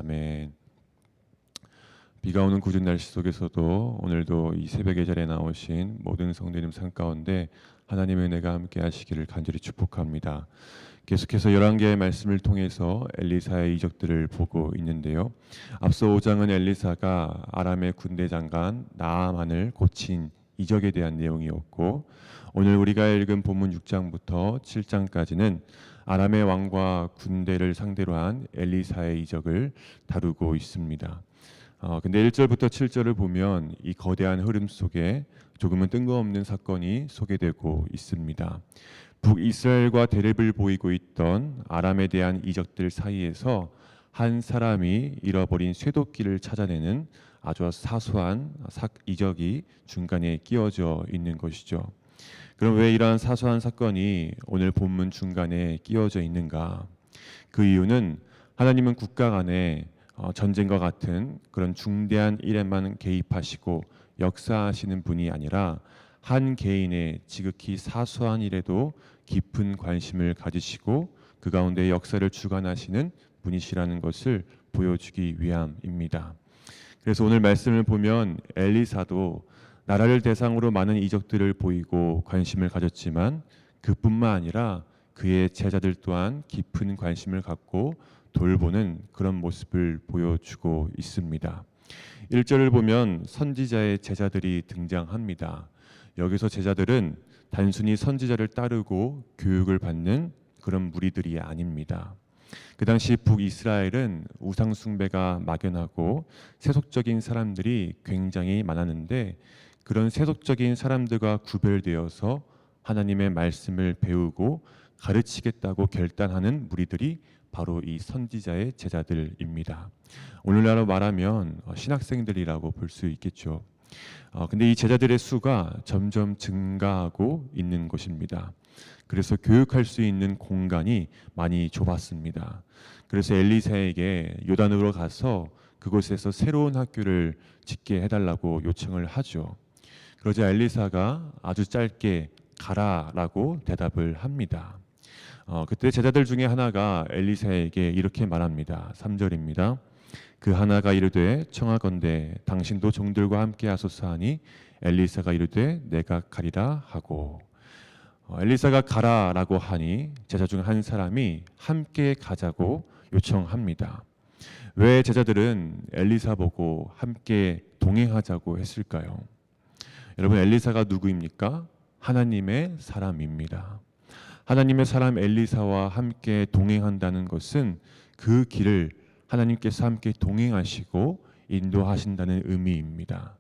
아멘. 비가 오는 궂은 날씨 속에서도 오늘도 이 새벽 예절에 나오신 모든 성도님 삶 가운데 하나님의 은혜가 함께 하시기를 간절히 축복합니다. 계속해서 11개의 말씀을 통해서 엘리사의 이적들을 보고 있는데요. 앞서 5장은 엘리사가 아람의 군대 장관 나아만을 고친 이적에 대한 내용이었고, 오늘 우리가 읽은 본문 6장부터 7장까지는 아람의 왕과 군대를 상대로 한 엘리사의 이적을 다루고 있습니다. 근데 1절부터 7절을 보면 이 거대한 흐름 속에 조금은 뜬금없는 사건이 소개되고 있습니다. 북이스라엘과 대립을 보이고 있던 아람에 대한 이적들 사이에서 한 사람이 잃어버린 쇠도끼를 찾아내는 아주 사소한 이적이 중간에 끼워져 있는 것이죠. 그럼 왜 이러한 사소한 사건이 오늘 본문 중간에 끼워져 있는가? 그 이유는 하나님은 국가 간에 전쟁과 같은 그런 중대한 일에만 개입하시고 역사하시는 분이 아니라 한 개인의 지극히 사소한 일에도 깊은 관심을 가지시고 그 가운데 역사를 주관하시는 분이시라는 것을 보여주기 위함입니다. 그래서 오늘 말씀을 보면 엘리사도 나라를 대상으로 많은 이적들을 보이고 관심을 가졌지만 그뿐만 아니라 그의 제자들 또한 깊은 관심을 갖고 돌보는 그런 모습을 보여주고 있습니다. 1절을 보면 선지자의 제자들이 등장합니다. 여기서 제자들은 단순히 선지자를 따르고 교육을 받는 그런 무리들이 아닙니다. 그 당시 북이스라엘은 우상 숭배가 막연하고 세속적인 사람들이 굉장히 많았는데, 그런 세속적인 사람들과 구별되어서 하나님의 말씀을 배우고 가르치겠다고 결단하는 무리들이 바로 이 선지자의 제자들입니다. 오늘날로 말하면 신학생들이라고 볼 수 있겠죠. 근데 이 제자들의 수가 점점 증가하고 있는 것입니다. 그래서 교육할 수 있는 공간이 많이 좁았습니다. 그래서 엘리사에게 요단으로 가서 그곳에서 새로운 학교를 짓게 해달라고 요청을 하죠. 그러자 엘리사가 아주 짧게 가라라고 대답을 합니다. 그때 제자들 중에 하나가 엘리사에게 이렇게 말합니다. 3절입니다. 그 하나가 이르되 청하건대 당신도 종들과 함께 하소서 하니 엘리사가 이르되 내가 가리라 하고, 엘리사가 가라라고 하니 제자 중 한 사람이 함께 가자고 요청합니다. 왜 제자들은 엘리사 보고 함께 동행하자고 했을까요? 여러분, 엘리사가 누구입니까? 하나님의 사람입니다. 하나님의 사람 엘리사와 함께 동행한다는 것은 그 길을 하나님께서 함께 동행하시고 인도하신다는 의미입니다.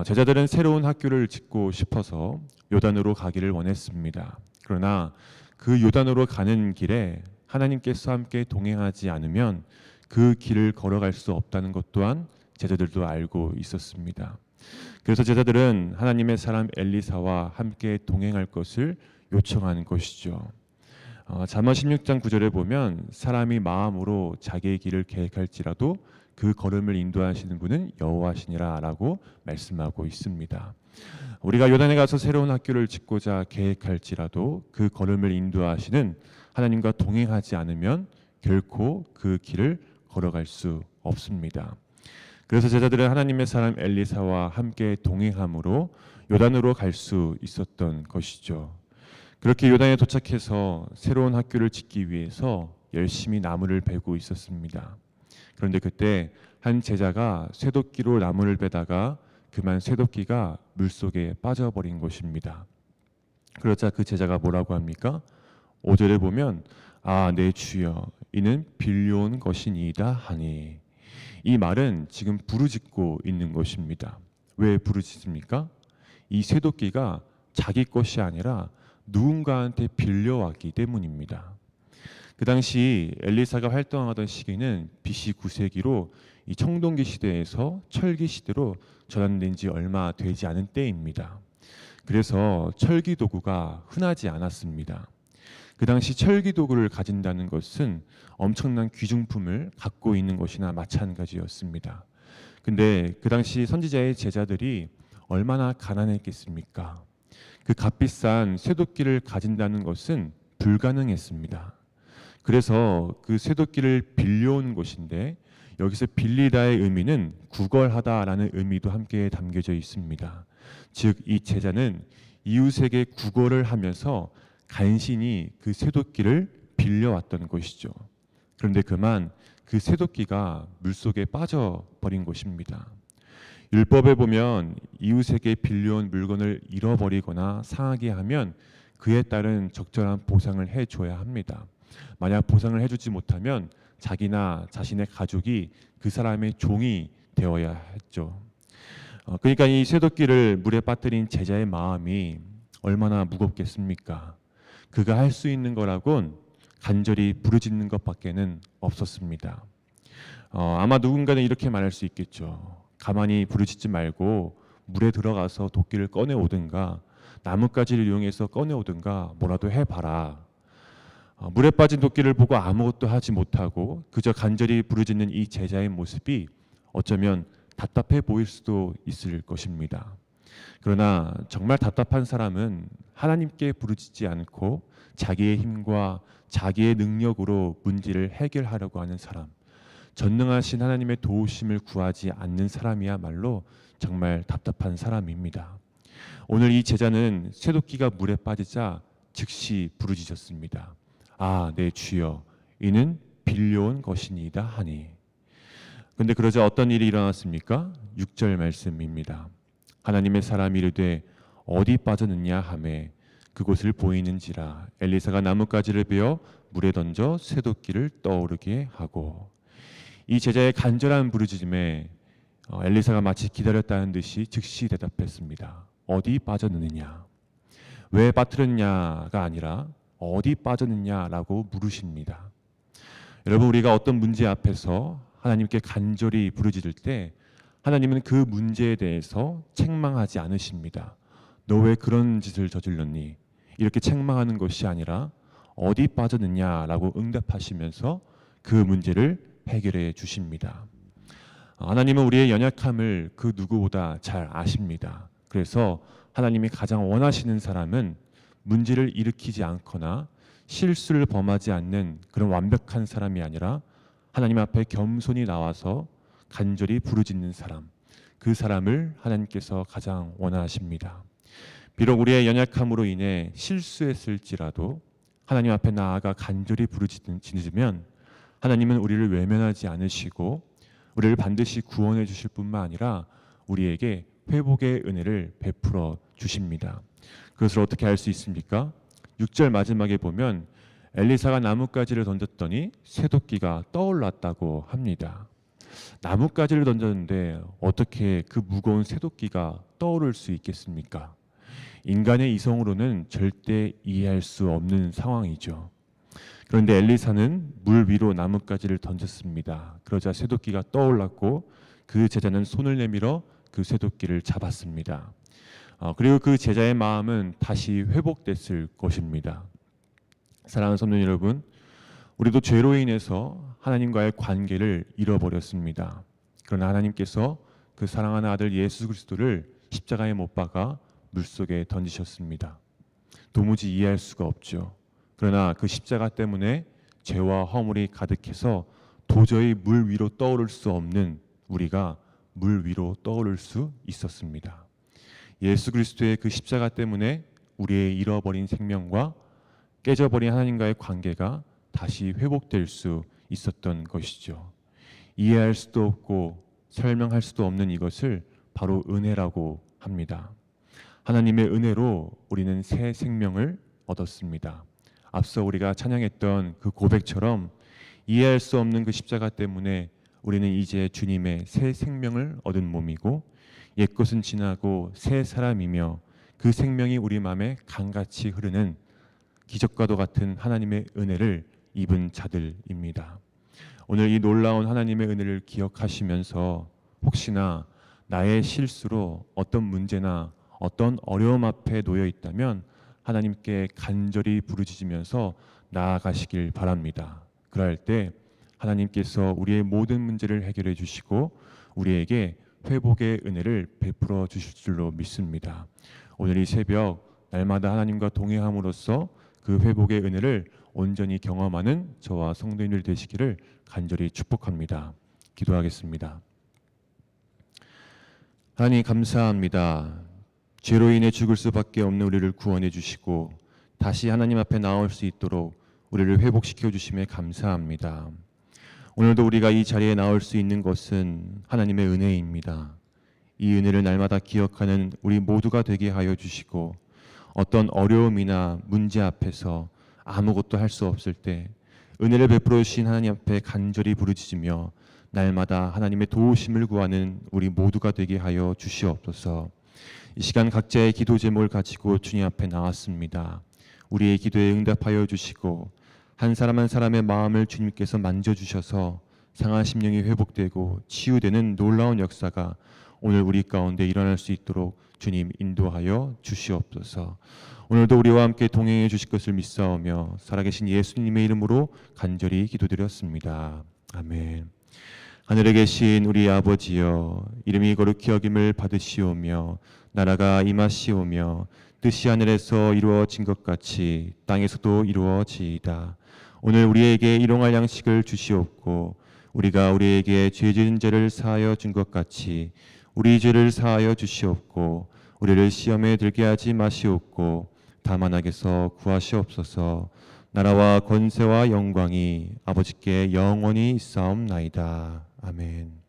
제자들은 새로운 학교를 짓고 싶어서 요단으로 가기를 원했습니다. 그러나 그 요단으로 가는 길에 하나님께서 함께 동행하지 않으면 그 길을 걸어갈 수 없다는 것 또한 제자들도 알고 있었습니다. 그래서 제자들은 하나님의 사람 엘리사와 함께 동행할 것을 요청하는 것이죠. 잠언 16장 9절에 보면 사람이 마음으로 자기의 길을 계획할지라도 그 걸음을 인도하시는 분은 여호와시니라 라고 말씀하고 있습니다. 우리가 요단에 가서 새로운 학교를 짓고자 계획할지라도 그 걸음을 인도하시는 하나님과 동행하지 않으면 결코 그 길을 걸어갈 수 없습니다. 그래서 제자들은 하나님의 사람 엘리사와 함께 동행함으로 요단으로 갈 수 있었던 것이죠. 그렇게 요단에 도착해서 새로운 학교를 짓기 위해서 열심히 나무를 베고 있었습니다. 그런데 그때 한 제자가 쇠도끼로 나무를 베다가 그만 쇠도끼가 물속에 빠져버린 것입니다. 그러자 그 제자가 뭐라고 합니까? 5절에 보면 내 주여 이는 빌려온 것이니이다 하니, 이 말은 지금 부르짖고 있는 것입니다. 왜 부르짖습니까? 이 쇠도끼가 자기 것이 아니라 누군가한테 빌려왔기 때문입니다. 그 당시 엘리사가 활동하던 시기는 BC 9세기로 이 청동기 시대에서 철기 시대로 전환된 지 얼마 되지 않은 때입니다. 그래서 철기 도구가 흔하지 않았습니다. 그 당시 철기 도구를 가진다는 것은 엄청난 귀중품을 갖고 있는 것이나 마찬가지였습니다. 근데 그 당시 선지자의 제자들이 얼마나 가난했겠습니까? 그 값비싼 쇠도끼를 가진다는 것은 불가능했습니다. 그래서 그 쇠도끼를 빌려온 것인데 여기서 빌리다의 의미는 구걸하다라는 의미도 함께 담겨져 있습니다. 즉 이 제자는 이웃에게 구걸을 하면서 간신히 그 쇠도끼를 빌려왔던 것이죠. 그런데 그만 그 쇠도끼가 물속에 빠져버린 것입니다. 율법에 보면 이웃에게 빌려온 물건을 잃어버리거나 상하게 하면 그에 따른 적절한 보상을 해줘야 합니다. 만약 보상을 해주지 못하면 자기나 자신의 가족이 그 사람의 종이 되어야 했죠. 그러니까 이 쇠도끼를 물에 빠뜨린 제자의 마음이 얼마나 무겁겠습니까? 그가 할 수 있는 거라곤 간절히 부르짖는 것밖에는 없었습니다. 아마 누군가는 이렇게 말할 수 있겠죠. 가만히 부르짖지 말고 물에 들어가서 도끼를 꺼내 오든가 나뭇가지를 이용해서 꺼내 오든가 뭐라도 해봐라. 물에 빠진 도끼를 보고 아무것도 하지 못하고 그저 간절히 부르짖는 이 제자의 모습이 어쩌면 답답해 보일 수도 있을 것입니다. 그러나 정말 답답한 사람은 하나님께 부르짖지 않고 자기의 힘과 자기의 능력으로 문제를 해결하려고 하는 사람, 전능하신 하나님의 도우심을 구하지 않는 사람이야말로 정말 답답한 사람입니다. 오늘 이 제자는 쇠도끼가 물에 빠지자 즉시 부르짖었습니다. 아, 내 주여, 이는 빌려온 것이니이다 하니. 근데 그러자 어떤 일이 일어났습니까? 6절 말씀입니다. 하나님의 사람이 이르되 어디 빠졌느냐 하매 그곳을 보이는지라 엘리사가 나뭇가지를 베어 물에 던져 쇠도끼를 떠오르게 하고. 이 제자의 간절한 부르짖음에 엘리사가 마치 기다렸다는 듯이 즉시 대답했습니다. 어디 빠졌느냐? 왜 빠뜨렸냐가 아니라 어디 빠졌느냐라고 물으십니다. 여러분, 우리가 어떤 문제 앞에서 하나님께 간절히 부르짖을 때 하나님은 그 문제에 대해서 책망하지 않으십니다. 너 왜 그런 짓을 저질렀니? 이렇게 책망하는 것이 아니라 어디 빠졌느냐라고 응답하시면서 그 문제를 해결해 주십니다. 하나님은 우리의 연약함을 그 누구보다 잘 아십니다. 그래서 하나님이 가장 원하시는 사람은 문제를 일으키지 않거나 실수를 범하지 않는 그런 완벽한 사람이 아니라 하나님 앞에 겸손히 나와서 간절히 부르짖는 사람, 그 사람을 하나님께서 가장 원하십니다. 비록 우리의 연약함으로 인해 실수했을지라도 하나님 앞에 나아가 간절히 부르짖으면 하나님은 우리를 외면하지 않으시고 우리를 반드시 구원해 주실 뿐만 아니라 우리에게 회복의 은혜를 베풀어 주십니다. 그것을 어떻게 알 수 있습니까? 6절 마지막에 보면 엘리사가 나뭇가지를 던졌더니 쇠도끼가 떠올랐다고 합니다. 나뭇가지를 던졌는데 어떻게 그 무거운 쇠도끼가 떠오를 수 있겠습니까? 인간의 이성으로는 절대 이해할 수 없는 상황이죠. 그런데 엘리사는 물 위로 나뭇가지를 던졌습니다. 그러자 쇠도끼가 떠올랐고 그 제자는 손을 내밀어 그 쇠도끼를 잡았습니다. 그리고 그 제자의 마음은 다시 회복됐을 것입니다. 사랑하는 성도 여러분, 우리도 죄로 인해서 하나님과의 관계를 잃어버렸습니다. 그러나 하나님께서 그 사랑하는 아들 예수 그리스도를 십자가에 못 박아 물속에 던지셨습니다. 도무지 이해할 수가 없죠. 그러나 그 십자가 때문에 죄와 허물이 가득해서 도저히 물 위로 떠오를 수 없는 우리가 물 위로 떠오를 수 있었습니다. 예수 그리스도의 그 십자가 때문에 우리의 잃어버린 생명과 깨져버린 하나님과의 관계가 다시 회복될 수 있었던 것이죠. 이해할 수도 없고 설명할 수도 없는 이것을 바로 은혜라고 합니다. 하나님의 은혜로 우리는 새 생명을 얻었습니다. 앞서 우리가 찬양했던 그 고백처럼 이해할 수 없는 그 십자가 때문에 우리는 이제 주님의 새 생명을 얻은 몸이고 옛것은 지나고 새 사람이며 그 생명이 우리 마음에 강같이 흐르는 기적과도 같은 하나님의 은혜를 입은 자들입니다. 오늘 이 놀라운 하나님의 은혜를 기억하시면서 혹시나 나의 실수로 어떤 문제나 어떤 어려움 앞에 놓여 있다면 하나님께 간절히 부르짖으면서 나아가시길 바랍니다. 그럴 때 하나님께서 우리의 모든 문제를 해결해 주시고 우리에게 회복의 은혜를 베풀어 주실 줄로 믿습니다. 오늘 이 새벽 날마다 하나님과 동행함으로써 그 회복의 은혜를 온전히 경험하는 저와 성도님들 되시기를 간절히 축복합니다. 기도하겠습니다. 하나님 감사합니다. 죄로 인해 죽을 수밖에 없는 우리를 구원해 주시고 다시 하나님 앞에 나올 수 있도록 우리를 회복시켜 주심에 감사합니다. 오늘도 우리가 이 자리에 나올 수 있는 것은 하나님의 은혜입니다. 이 은혜를 날마다 기억하는 우리 모두가 되게 하여 주시고 어떤 어려움이나 문제 앞에서 아무것도 할 수 없을 때 은혜를 베풀어 주신 하나님 앞에 간절히 부르짖으며 날마다 하나님의 도우심을 구하는 우리 모두가 되게 하여 주시옵소서. 이 시간 각자의 기도 제목을 가지고 주님 앞에 나왔습니다. 우리의 기도에 응답하여 주시고 한 사람 한 사람의 마음을 주님께서 만져주셔서 상한 심령이 회복되고 치유되는 놀라운 역사가 오늘 우리 가운데 일어날 수 있도록 주님 인도하여 주시옵소서. 오늘도 우리와 함께 동행해 주실 것을 믿사오며 살아계신 예수님의 이름으로 간절히 기도드렸습니다. 아멘. 하늘에 계신 우리 아버지여, 이름이 거룩히 여김을 받으시오며 나라가 임하시오며 뜻이 하늘에서 이루어진 것 같이 땅에서도 이루어지이다. 오늘 우리에게 일용할 양식을 주시옵고 우리가 우리에게 죄 지은 죄를 사하여 준 것 같이 우리 죄를 사하여 주시옵고 우리를 시험에 들게 하지 마시옵고 다만 악에서 구하시옵소서. 나라와 권세와 영광이 아버지께 영원히 있사옵나이다. 아멘.